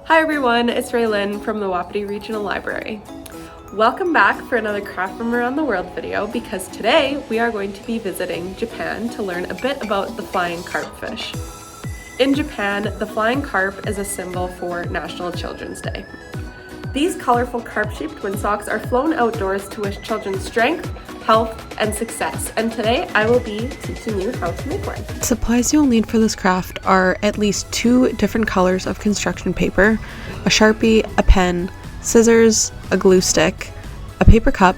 Hi everyone, it's Raylyn from the Wapiti Regional Library. Welcome back for another Craft from Around the World video because today we are going to be visiting Japan to learn a bit about the flying carp fish. In Japan, the flying carp is a symbol for National Children's Day. These colorful carp-shaped windsocks are flown outdoors to wish children strength, health, and success, and today I will be teaching you how to make one. Supplies you'll need for this craft are at least 2 different colors of construction paper, a Sharpie, a pen, scissors, a glue stick, a paper cup,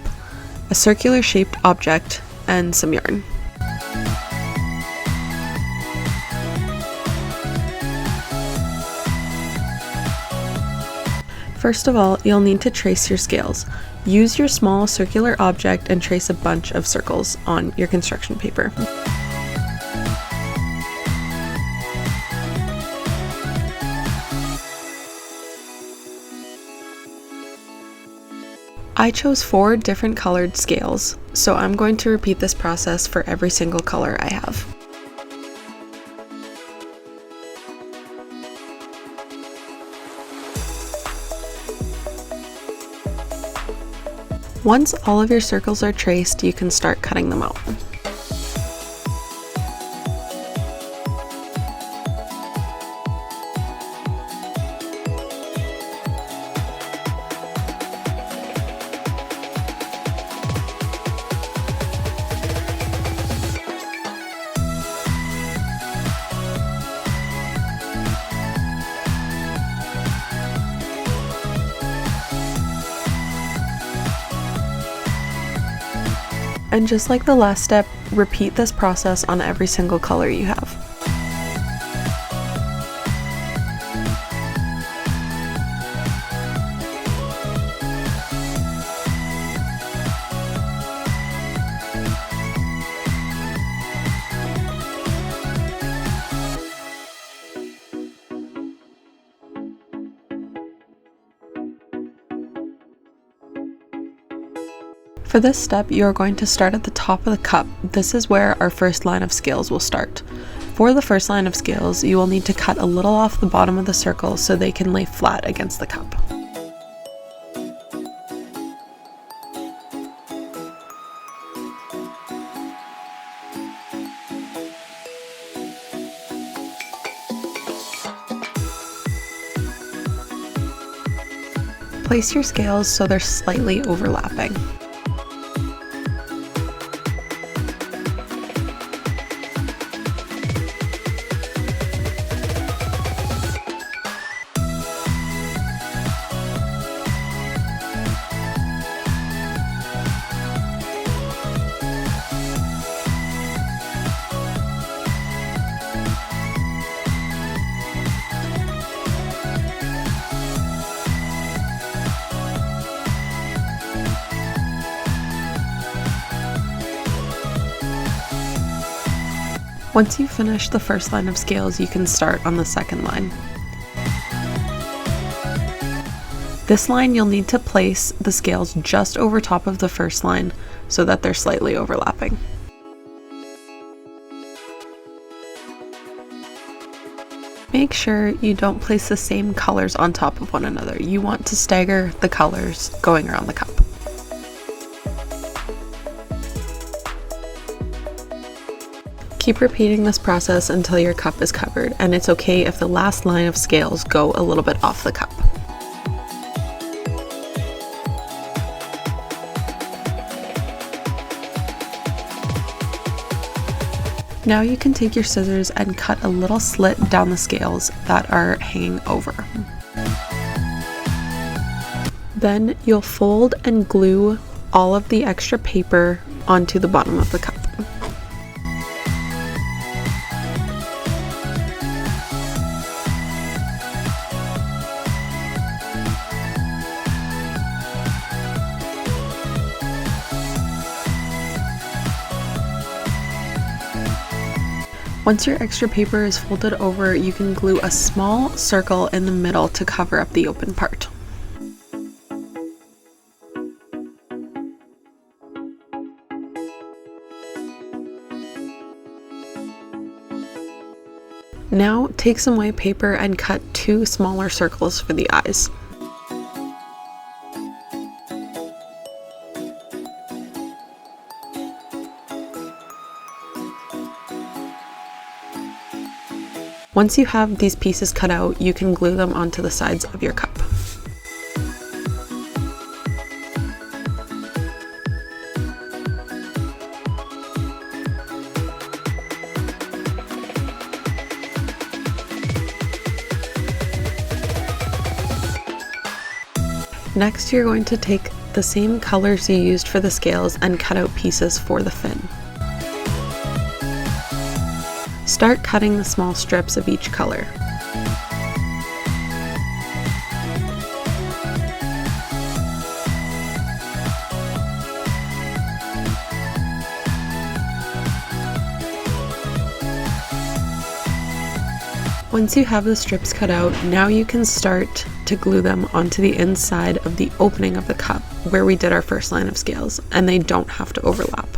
a circular shaped object, and some yarn. First of all, you'll need to trace your scales. Use your small circular object and trace a bunch of circles on your construction paper. I chose 4 different colored scales, so I'm going to repeat this process for every single color I have. Once all of your circles are traced, you can start cutting them out. And just like the last step, repeat this process on every single color you have. For this step, you are going to start at the top of the cup. This is where our first line of scales will start. For the first line of scales, you will need to cut a little off the bottom of the circle so they can lay flat against the cup. Place your scales so they're slightly overlapping. Once you've finished the first line of scales, you can start on the second line. This line you'll need to place the scales just over top of the first line so that they're slightly overlapping. Make sure you don't place the same colors on top of one another. You want to stagger the colors going around the cup. Keep repeating this process until your cup is covered, and it's okay if the last line of scales go a little bit off the cup. Now you can take your scissors and cut a little slit down the scales that are hanging over. Then you'll fold and glue all of the extra paper onto the bottom of the cup. Once your extra paper is folded over, you can glue a small circle in the middle to cover up the open part. Now take some white paper and cut 2 smaller circles for the eyes. Once you have these pieces cut out, you can glue them onto the sides of your cup. Next, you're going to take the same colors you used for the scales and cut out pieces for the fin. Start cutting the small strips of each color. Once you have the strips cut out, now you can start to glue them onto the inside of the opening of the cup where we did our first line of scales, and they don't have to overlap.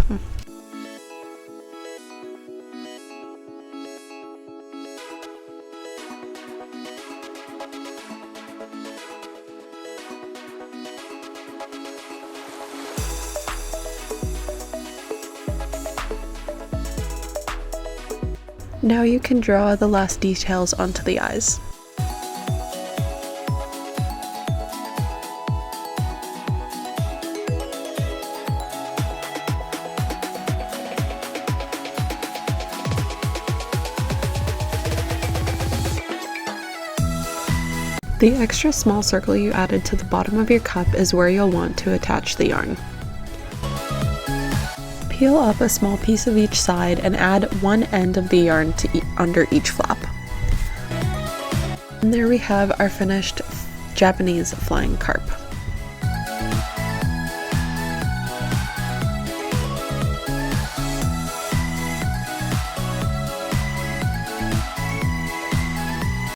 Now you can draw the last details onto the eyes. The extra small circle you added to the bottom of your cup is where you'll want to attach the yarn. Peel up a small piece of each side and add one end of the yarn to under each flap. And there we have our finished Japanese flying carp.